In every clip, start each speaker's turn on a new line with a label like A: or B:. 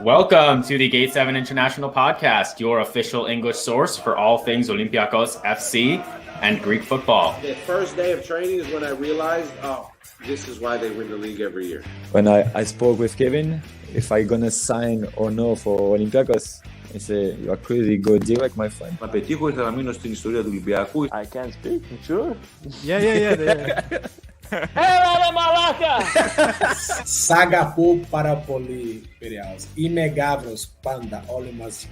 A: Welcome to the Gate 7 International Podcast, your official English source for all things Olympiacos FC and Greek football.
B: The first day of training is when I realized, this is why they win the league every year.
C: When I spoke with Kevin, if I gonna sign or no for Olympiacos, he said, you are crazy, go direct, my friend.
D: Να πετύχω ήθελα να μείνω στην ιστορία του Ολυμπιακού.
E: I can't speak, sure.
F: Yeah.
E: Έλα μαλάκα!
F: Σ' αγαπώ πάρα πολύ, Πειραιάς. Είμαι Γάβρος πάντα, όλοι μαζί.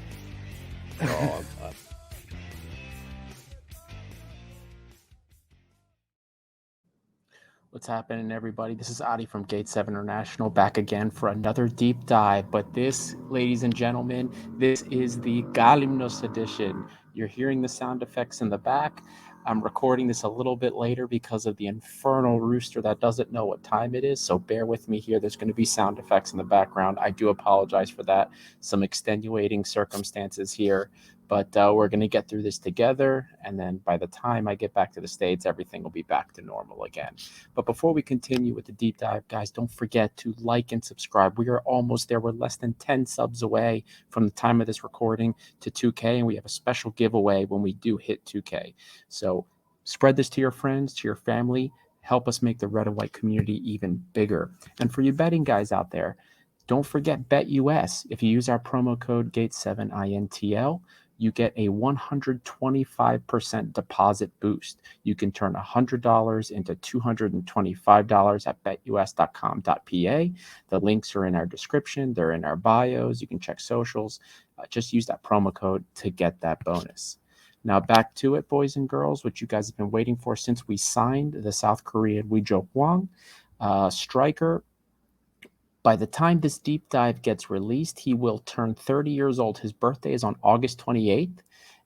G: What's happening, everybody? This is Adi from Gate 7 International, back again for another deep dive. But this, ladies and gentlemen, this is the Galimnos edition. You're hearing the sound effects in the back. I'm recording this a little bit later because of the infernal rooster that doesn't know what time it is. So bear with me here. There's going to be sound effects in the background. I do apologize for that. Some extenuating circumstances here. But we're going to get through this together. And then by the time I get back to the States, everything will be back to normal again. But before we continue with the deep dive, guys, don't forget to like and subscribe. We are almost there. We're less than 10 subs away from the time of this recording to 2K. And we have a special giveaway when we do hit 2K. So spread this to your friends, to your family. Help us make the red and white community even bigger. And for you betting guys out there, don't forget BetUS. If you use our promo code GATE7INTL, you get a 125% deposit boost. You can turn $100 into $225 at betus.com.pa. The links are in our description. They're in our bios. You can check socials. Just use that promo code to get that bonus. Now back to it, boys and girls, what you guys have been waiting for since we signed the South Korean Hwang striker. By the time this deep dive gets released, he will turn 30 years old. His birthday is on August 28th.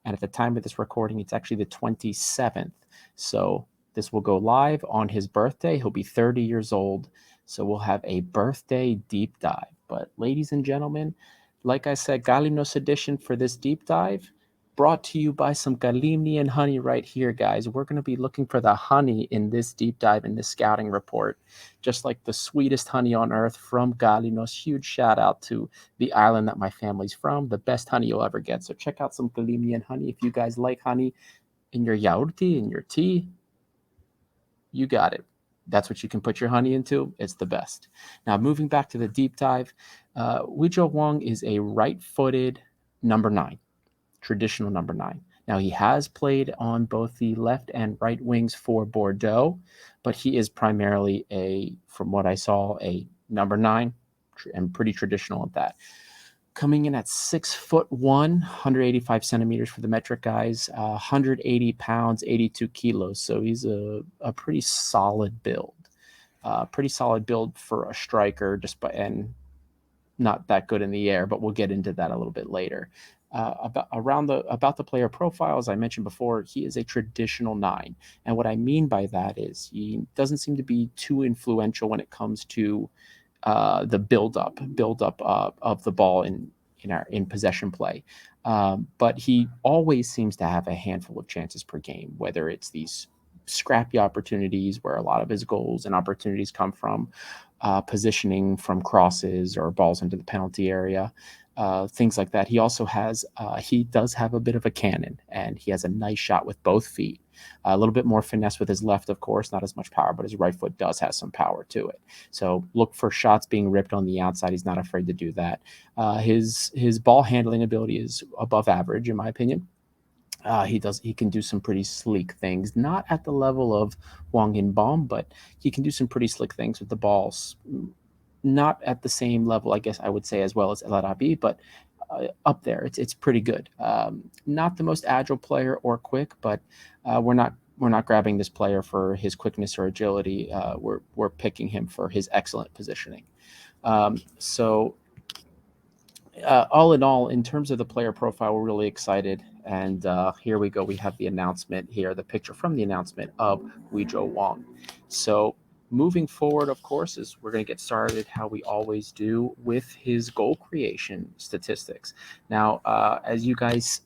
G: And at the time of this recording, it's actually the 27th. So this will go live on his birthday. He'll be 30 years old. So we'll have a birthday deep dive. But ladies and gentlemen, like I said, Galimnos edition for this deep dive, brought to you by some Galimnian honey right here, guys. We're going to be looking for the honey in this deep dive, in this scouting report, just like the sweetest honey on earth from Galimnos. Huge shout out to the island that my family's from, the best honey you'll ever get. So check out some Galimnian honey. If you guys like honey in your yaourti, in your tea, you got it. That's what you can put your honey into. It's the best. Now, moving back to the deep dive, Hwang is a right-footed number 9. Traditional number 9. Now, he has played on both the left and right wings for Bordeaux, but he is primarily from what I saw, a number 9 and pretty traditional at that. Coming in at 6'1", 185 centimeters for the metric guys, 180 pounds, 82 kilos. So he's a pretty solid build. Pretty solid build for a striker, and not that good in the air, but we'll get into that a little bit later. About the player profile, as I mentioned before, he is a traditional 9. And what I mean by that is he doesn't seem to be too influential when it comes to the build-up of the ball in possession play. But he always seems to have a handful of chances per game, whether it's these scrappy opportunities where a lot of his goals and opportunities come from positioning from crosses or balls into the penalty area. Things like that. He also he does have a bit of a cannon, and he has a nice shot with both feet. A little bit more finesse with his left, of course, not as much power, but his right foot does have some power to it. So look for shots being ripped on the outside. He's not afraid to do that. His ball handling ability is above average, in my opinion. He can do some pretty sleek things, not at the level of Hwang In-bom, but he can do some pretty slick things with the balls. Not at the same level, I guess I would say, as well as El Arabi, but up there. It's pretty good. Not the most agile player or quick, but we're not grabbing this player for his quickness or agility. We're picking him for his excellent positioning. So all in all, in terms of the player profile, we're really excited. And here we go. We have the announcement here, the picture from the announcement of Hwang. So moving forward, of course, is we're going to get started how we always do with his goal creation statistics. Now, as you guys,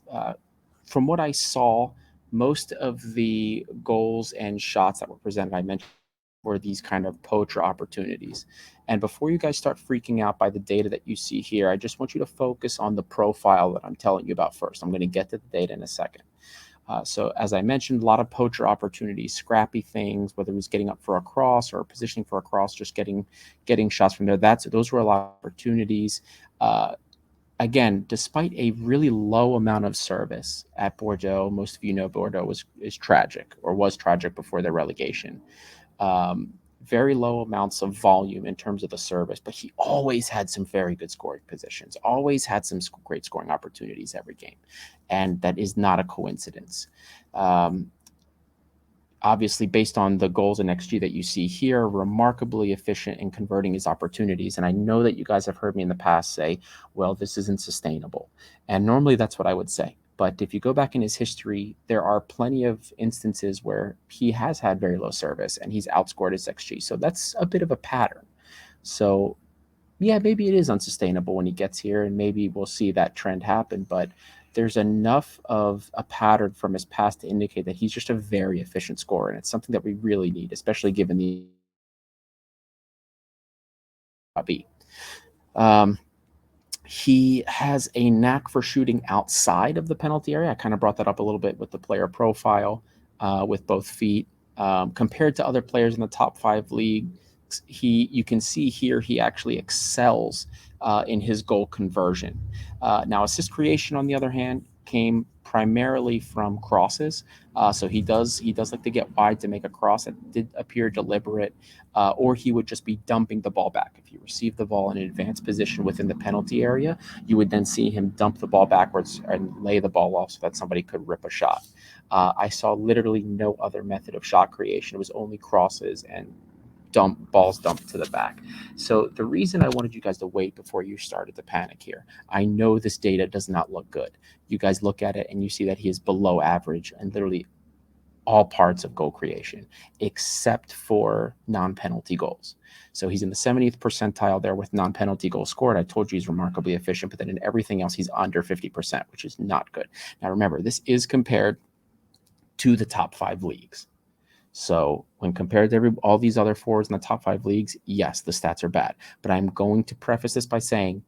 G: from what I saw, most of the goals and shots that were presented, I mentioned for these kind of poacher opportunities. And before you guys start freaking out by the data that you see here, I just want you to focus on the profile that I'm telling you about first. I'm going to get to the data in a second. So as I mentioned, a lot of poacher opportunities, scrappy things, whether it was getting up for a cross or positioning for a cross, just getting shots from there. Those were a lot of opportunities. Again, despite a really low amount of service at Bordeaux, most of you know Bordeaux is tragic, or was tragic before their relegation. Very low amounts of volume in terms of the service, but he always had some very good scoring positions, always had some great scoring opportunities every game. And that is not a coincidence. Obviously, based on the goals and XG that you see here, remarkably efficient in converting his opportunities. And I know that you guys have heard me in the past say, well, this isn't sustainable. And normally that's what I would say. But if you go back in his history, there are plenty of instances where he has had very low service and he's outscored his XG. So that's a bit of a pattern. So yeah, maybe it is unsustainable when he gets here, and maybe we'll see that trend happen. But there's enough of a pattern from his past to indicate that he's just a very efficient scorer. And it's something that we really need, especially given the he has a knack for shooting outside of the penalty area. I kind of brought that up a little bit with the player profile with both feet. Compared to other players in the top 5 leagues, you can see here he actually excels in his goal conversion. Now, assist creation, on the other hand, came primarily from crosses. So he does like to get wide to make a cross. It did appear deliberate, or he would just be dumping the ball back. If you receive the ball in an advanced position within the penalty area, you would then see him dump the ball backwards and lay the ball off so that somebody could rip a shot. I saw literally no other method of shot creation. It was only crosses and balls dumped to the back. So the reason I wanted you guys to wait before you started to panic here, I know this data does not look good. You guys look at it and you see that he is below average in literally all parts of goal creation, except for non-penalty goals. So he's in the 70th percentile there with non-penalty goals scored. I told you he's remarkably efficient, but then in everything else, he's under 50%, which is not good. Now, remember, this is compared to the top 5 leagues. So when compared to all these other forwards in the top 5 leagues, yes, the stats are bad. But I'm going to preface this by saying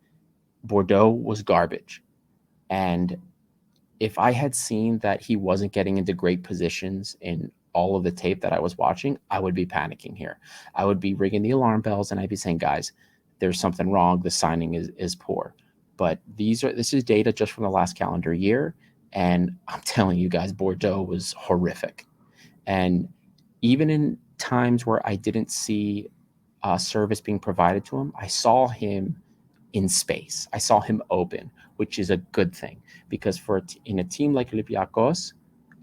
G: Bordeaux was garbage. And if I had seen that he wasn't getting into great positions in all of the tape that I was watching, I would be panicking here. I would be ringing the alarm bells and I'd be saying, guys, there's something wrong. The signing is poor. But this is data just from the last calendar year. And I'm telling you guys, Bordeaux was horrific. And even in times where I didn't see service being provided to him, I saw him in space. I saw him open, which is a good thing, because in a team like Olympiacos,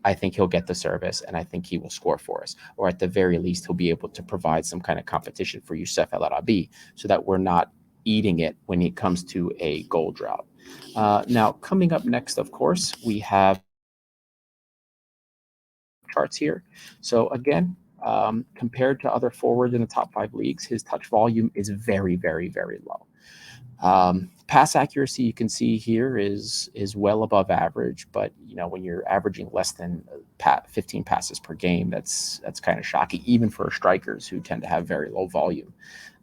G: I think he'll get the service and I think he will score for us. Or at the very least, he'll be able to provide some kind of competition for Youssef El Arabi so that we're not eating it when it comes to a goal drought. Now, coming up next, of course, we have charts here. So again, compared to other forwards in the top 5 leagues, his touch volume is very, very, very low. Pass accuracy, you can see here, is well above average, but when you're averaging less than 15 passes per game, that's kind of shocking, even for strikers who tend to have very low volume.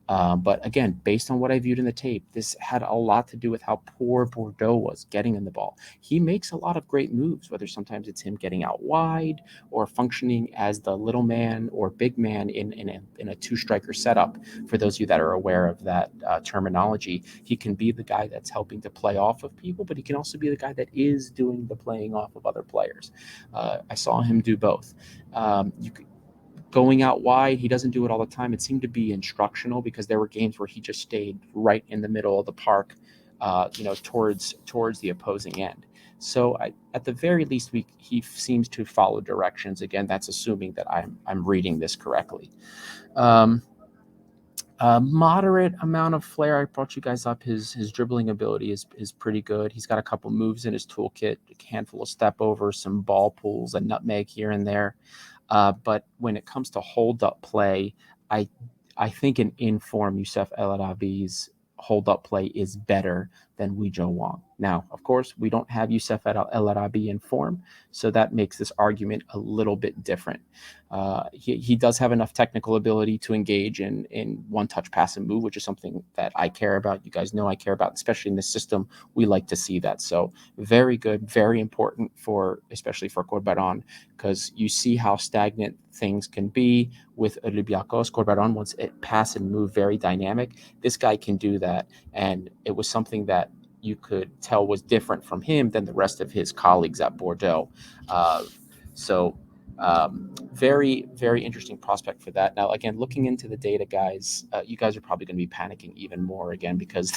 G: But again, based on what I viewed in the tape, this had a lot to do with how poor Bordeaux was getting in the ball. He makes a lot of great moves, whether sometimes it's him getting out wide or functioning as the little man or big man in a 2-striker setup. For those of you that are aware of that terminology, he can be the guy that's helping to play off of people, but he can also be the guy that is doing the playing off of other players. I saw him do both. Going out wide, he doesn't do it all the time. It seemed to be instructional, because there were games where he just stayed right in the middle of the park, towards the opposing end. So at the very least, he seems to follow directions. Again, that's assuming that I'm reading this correctly. Moderate amount of flair. I brought you guys up. His dribbling ability is pretty good. He's got a couple moves in his toolkit, a handful of step overs, some ball pulls, a nutmeg here and there. But when it comes to hold-up play, I think an in-form Youssef El Arabi's hold-up play is better than Hwang. Now, of course, we don't have Youssef El Arabi in form, so that makes this argument a little bit different. He does have enough technical ability to engage in one-touch pass and move, which is something that I care about. You guys know I care about, especially in this system. We like to see that. So very good, very important especially for Corberan, because you see how stagnant things can be with Olympiacos. Corberan wants it pass and move, very dynamic. This guy can do that, and it was something that you could tell was different from him than the rest of his colleagues at Bordeaux. Very, very interesting prospect for that. Now, again, looking into the data, guys, you guys are probably going to be panicking even more again, because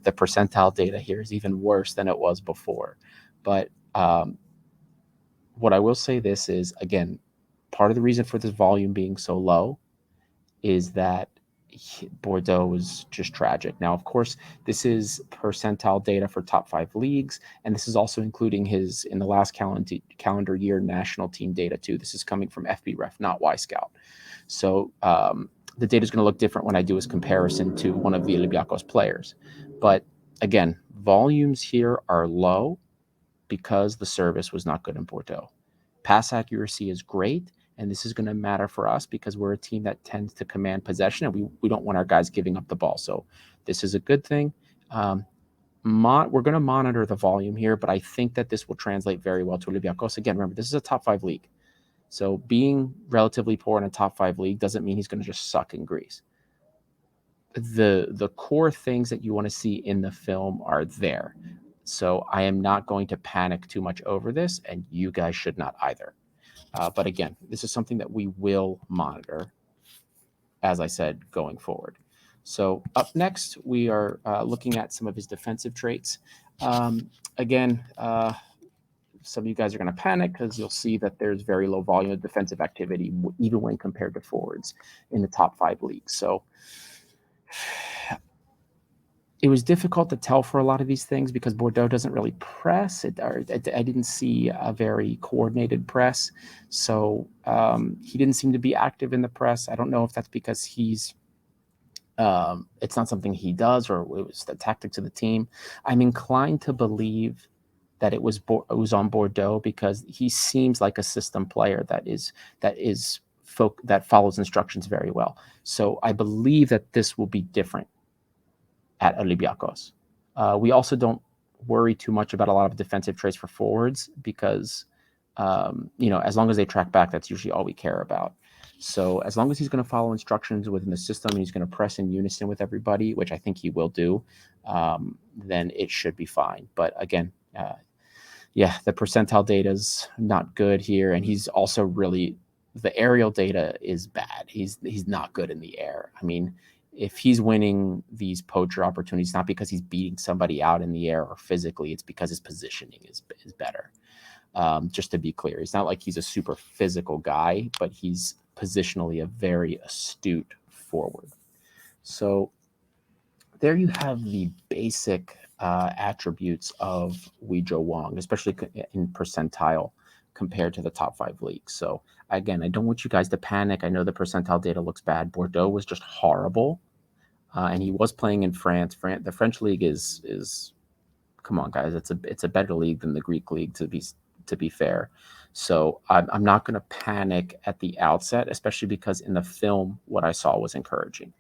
G: the percentile data here is even worse than it was before. But what I will say this is, again, part of the reason for this volume being so low is that Bordeaux is just tragic. Now, of course, this is percentile data for top 5 leagues, and this is also including his, in the last calendar year, national team data too. This is coming from FBref, not Scout. So the data is going to look different when I do his comparison to one of the Olympiacos players. But again, volumes here are low because the service was not good in Bordeaux. Pass accuracy is great, and this is going to matter for us because we're a team that tends to command possession, and we don't want our guys giving up the ball. So this is a good thing. We're going to monitor the volume here, but I think that this will translate very well to Olympiacos. Again, remember, this is a top 5 league. So being relatively poor in a top 5 league doesn't mean he's going to just suck in Greece. The core things that you want to see in the film are there. So I am not going to panic too much over this, and you guys should not either. But again, this is something that we will monitor, as I said, going forward. So up next, we are looking at some of his defensive traits. Again, some of you guys are going to panic because you'll see that there's very low volume of defensive activity, even when compared to forwards in the top 5 leagues. So it was difficult to tell for a lot of these things because Bordeaux doesn't really press. I didn't see a very coordinated press. So he didn't seem to be active in the press. I don't know if that's because it's not something he does or it was the tactics of the team. I'm inclined to believe that it was on Bordeaux because he seems like a system player that follows instructions very well. So I believe that this will be different at Olympiacos. We also don't worry too much about a lot of defensive traits for forwards because, as long as they track back, that's usually all we care about. So as long as he's going to follow instructions within the system and he's going to press in unison with everybody, which I think he will do, then it should be fine. But again, the percentile data is not good here. And he's also the aerial data is bad. He's not good in the air. I mean, if he's winning these poacher opportunities, not because he's beating somebody out in the air or physically, it's because his positioning is better. Just to be clear, it's not like he's a super physical guy, but he's positionally a very astute forward. So there you have the basic attributes of Hwang, especially in percentile compared to the top 5 leagues. So again, I don't want you guys to panic. I know the percentile data looks bad. Bordeaux was just horrible. And he was playing in France. The French league is come on, guys. It's a better league than the Greek league, to be fair. So I'm not going to panic at the outset, especially because in the film, what I saw was encouraging.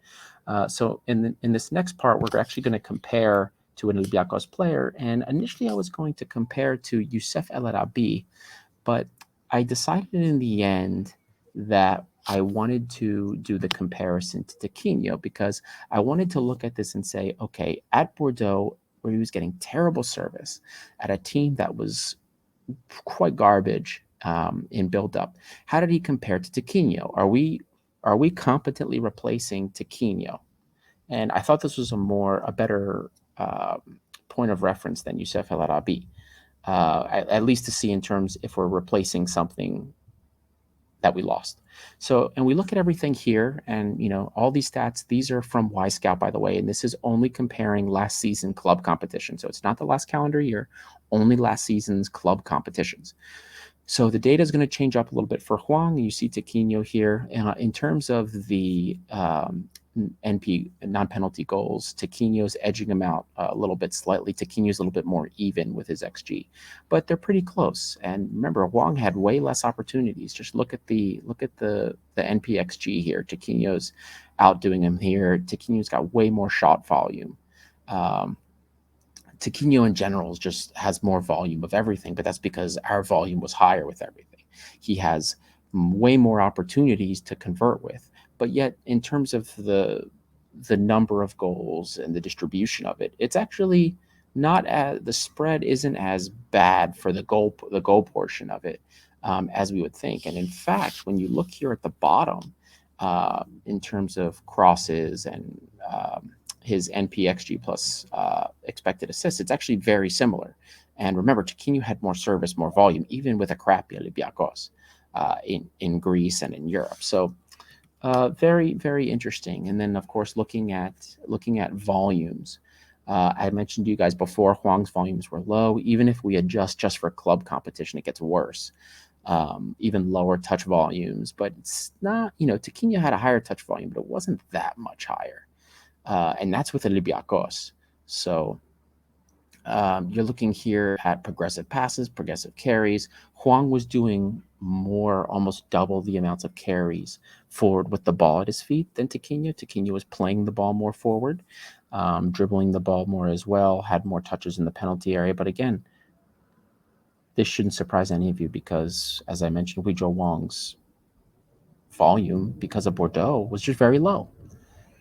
G: So in this next part, we're actually going to compare to an Olympiacos player. And initially, I was going to compare to Youssef El Arabi, but I decided in the end that I wanted to do the comparison to Tiquinho because I wanted to look at this and say, okay, at Bordeaux, where he was getting terrible service, at a team that was quite garbage in build-up, how did he compare to Tiquinho? Are we competently replacing Tiquinho? And I thought this was a better point of reference than Youssef El Arabi. At least to see in terms if we're replacing something that we lost. So, and we look at everything here and, all these stats, these are from Scout, by the way, and this is only comparing last season club competition. So it's not the last calendar year, only last season's club competitions. So the data is going to change up a little bit for Hwang. You see Tiquinho here. In terms of the NP non-penalty goals. Tiquinho's edging him out a little bit slightly. Tiquinho's a little bit more even with his XG, but they're pretty close. And remember, Hwang had way less opportunities. Just look at the NP XG here. Tiquinho's outdoing him here. Tiquinho's got way more shot volume. Tiquinho in general just has more volume of everything, but that's because our volume was higher with everything. He has way more opportunities to convert with, but yet in terms of the number of goals and the distribution of it, it's actually not as, the spread isn't as bad for the goal portion of it as we would think. And in fact, when you look here at the bottom in terms of crosses and his NPXG plus expected assists, it's actually very similar. And remember, Tiquinho had more service, more volume, even with a crappy Olympiacos in Greece and in Europe. So very, very interesting. And then, of course, looking at volumes, I mentioned to you guys before, Hwang's volumes were low. Even if we adjust just for club competition, it gets worse. Even lower touch volumes, but it's not, Tiquinho had a higher touch volume, but it wasn't that much higher. And that's with Olympiacos. So you're looking here at progressive passes, progressive carries. Hwang was doing more, almost double the amounts of carries forward with the ball at his feet than Tiquinho. Tiquinho was playing the ball more forward, dribbling the ball more as well, had more touches in the penalty area. But again, this shouldn't surprise any of you because, as I mentioned, Hwang's volume, because of Bordeaux, was just very low.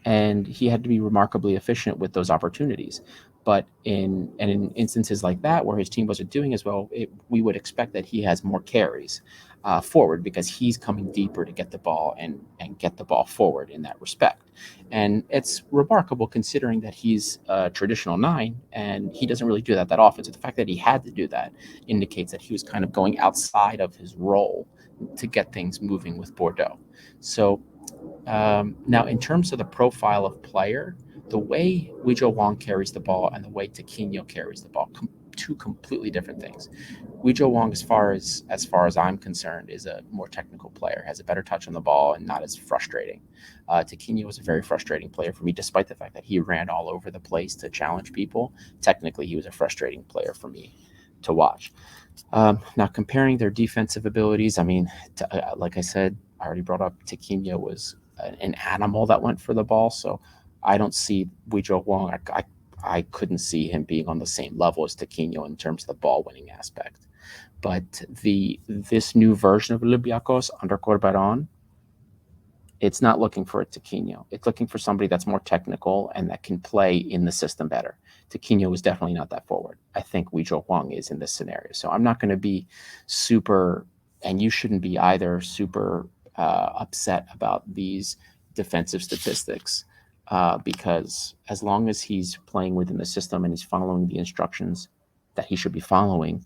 G: And he had to be remarkably efficient with those opportunities. But in instances like that, where his team wasn't doing as well, we would expect that he has more carries forward because he's coming deeper to get the ball and get the ball forward in that respect. And it's remarkable considering that he's a traditional 9 and he doesn't really do that often. So the fact that he had to do that indicates that he was kind of going outside of his role to get things moving with Bordeaux. So now, in terms of the profile of player, the way Hwang carries the ball and the way Tiquinho carries the ball, two completely different things. Hwang, as far as I'm concerned, is a more technical player, has a better touch on the ball and not as frustrating. Tiquinho was a very frustrating player for me, despite the fact that he ran all over the place to challenge people. Technically, he was a frustrating player for me to watch. Now, comparing their defensive abilities, I mean, like I said, I already brought up Tiquinho was an animal that went for the ball, so I don't see Hwang. I couldn't see him being on the same level as Tiquinho in terms of the ball winning aspect. But this new version of Olympiacos under Corbaron, it's not looking for a Tiquinho. It's looking for somebody that's more technical and that can play in the system better. Tiquinho is definitely not that forward. I think Hwang is in this scenario. So I'm not going to be super, and you shouldn't be either, super upset about these defensive statistics because as long as he's playing within the system and he's following the instructions that he should be following,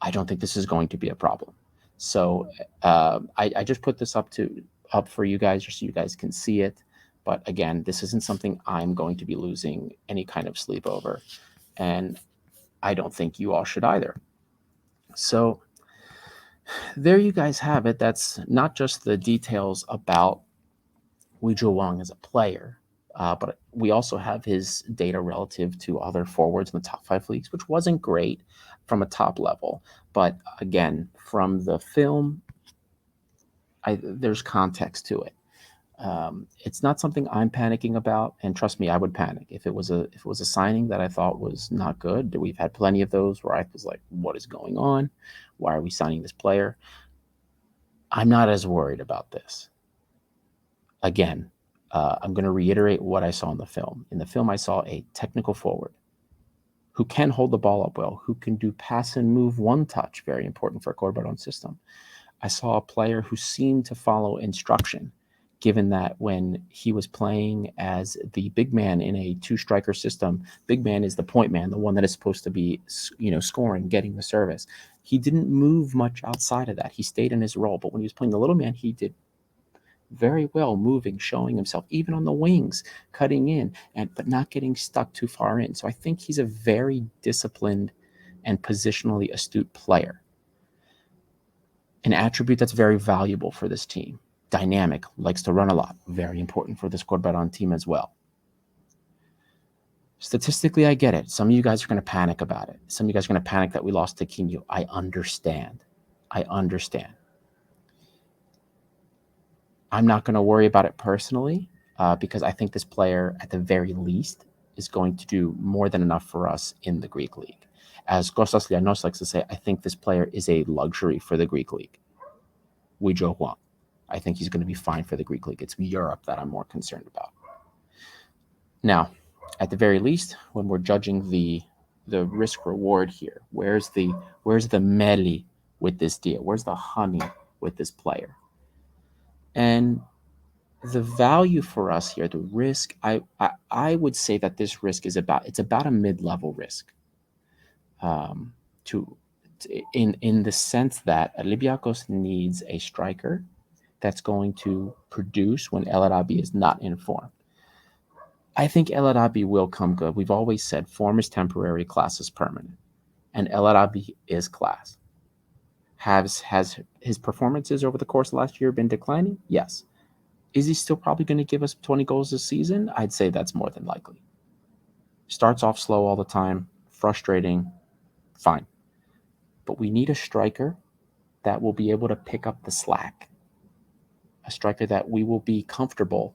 G: I don't think this is going to be a problem. So I just put this up for you guys just so you guys can see it. But again, this isn't something I'm going to be losing any kind of sleep over. And I don't think you all should either. So there you guys have it. That's not just the details about Hwang as a player, but we also have his data relative to other forwards in the top 5 leagues, which wasn't great from a top level. But again, from the film, there's context to it. It's not something I'm panicking about, and trust me, I would panic if it was a signing that I thought was not good. We've had plenty of those where I was like, what is going on? Why are we signing this player? I'm not as worried about this. Again, I'm going to reiterate what I saw in the film. In the film, I saw a technical forward who can hold the ball up well, who can do pass and move one touch, very important for a Corbaron system. I saw a player who seemed to follow instruction, given that when he was playing as the big man in a 2-striker system, big man is the point man, the one that is supposed to be, scoring, getting the service. He didn't move much outside of that. He stayed in his role. But when he was playing the little man, he did very well, moving, showing himself, even on the wings, cutting in, but not getting stuck too far in. So I think he's a very disciplined and positionally astute player. An attribute that's very valuable for this team. dynamic, likes to run a lot. Very important for this Corberan team as well. Statistically, I get it. Some of you guys are going to panic about it. Some of you guys are going to panic that we lost to Quinho. I understand. I'm not going to worry about it personally because I think this player, at the very least, is going to do more than enough for us in the Greek league. As Kostas Lianos likes to say, I think this player is a luxury for the Greek league. Hwang. I think he's going to be fine for the Greek league. It's Europe that I'm more concerned about. Now, at the very least, when we're judging the risk reward here, where's the meli with this deal? Where's the honey with this player? And the value for us here, the risk, I would say that this risk is about a mid-level risk. In the sense that Olympiacos needs a striker that's going to produce when El Arabi is not in form. I think El Arabi will come good. We've always said form is temporary, class is permanent. And El Arabi is class. Has his performances over the course of last year been declining? Yes. Is he still probably going to give us 20 goals this season? I'd say that's more than likely. Starts off slow all the time, frustrating, fine. But we need a striker that will be able to pick up the slack. A striker that we will be comfortable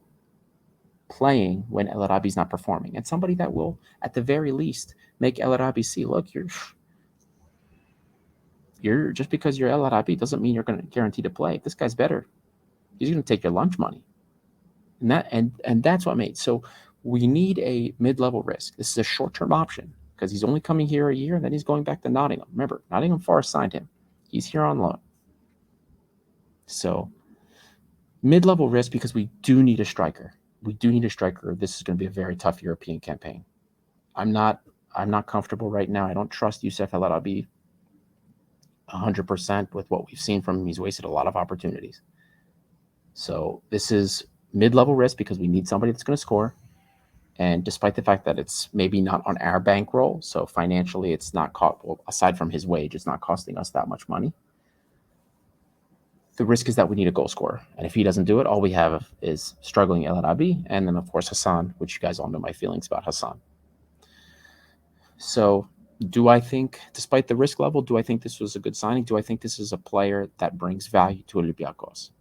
G: playing when El Arabi's not performing. And somebody that will, at the very least, make El Arabi see, look, you're just because you're El Arabi doesn't mean you're going to guarantee to play. If this guy's better, he's going to take your lunch money. And that's what made. So we need a mid-level risk. This is a short-term option because he's only coming here a year and then he's going back to Nottingham. Remember, Nottingham Forest signed him. He's here on loan. So mid-level risk because we do need a striker. This is going to be a very tough European campaign. I'm not comfortable right now. I don't trust Youssef El Arabi 100% with what we've seen from him. He's wasted a lot of opportunities. So this is mid-level risk because we need somebody that's going to score. And despite the fact that it's maybe not on our bankroll, so financially it's not aside from his wage, it's not costing us that much money. The risk is that we need a goal scorer. And if he doesn't do it, all we have is struggling El Arabi. And then, of course, Hassan, which you guys all know my feelings about Hassan. So do I think, despite the risk level, do I think this was a good signing? Do I think this is a player that brings value to Olympiacos?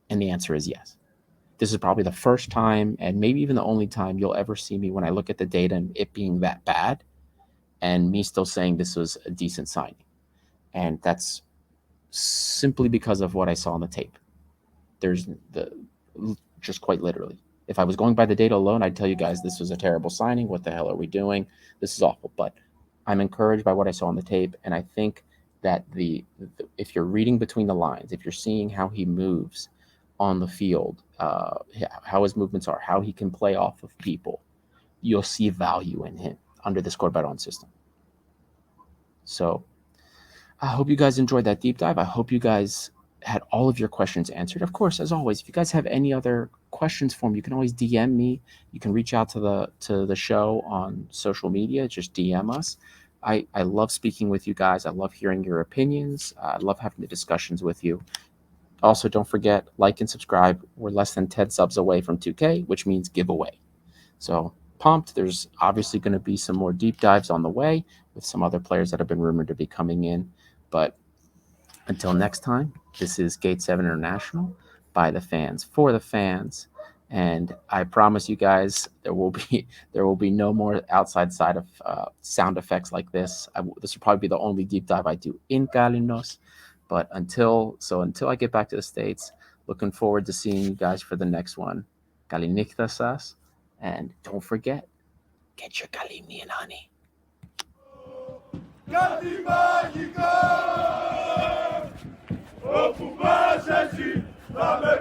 G: And the answer is yes. This is probably the first time and maybe even the only time you'll ever see me when I look at the data and it being that bad and me still saying this was a decent signing. And that's simply because of what I saw on the tape. Just quite literally. If I was going by the data alone, I'd tell you guys this was a terrible signing. What the hell are we doing? This is awful. But I'm encouraged by what I saw on the tape. And I think that if you're reading between the lines, if you're seeing how he moves on the field, how his movements are, how he can play off of people, you'll see value in him under this Corberan system. So I hope you guys enjoyed that deep dive. I hope you guys had all of your questions answered. Of course, as always, if you guys have any other questions for me, you can always DM me. You can reach out to the show on social media. Just DM us. I love speaking with you guys. I love hearing your opinions. I love having the discussions with you. Also, don't forget, like and subscribe. We're less than 10 subs away from 2K, which means giveaway. So pumped. There's obviously going to be some more deep dives on the way with some other players that have been rumored to be coming in. But until next time, this is Gate 7 International, by the fans, for the fans. And I promise you guys, there will be no more outside side of sound effects like this. This will probably be the only deep dive I do in Galimnos. But until I get back to the States, looking forward to seeing you guys for the next one. Kalinikthasas. And don't forget, get your Kalimni and honey.
E: Κάτι μαγικό όπου πας εσύ θα με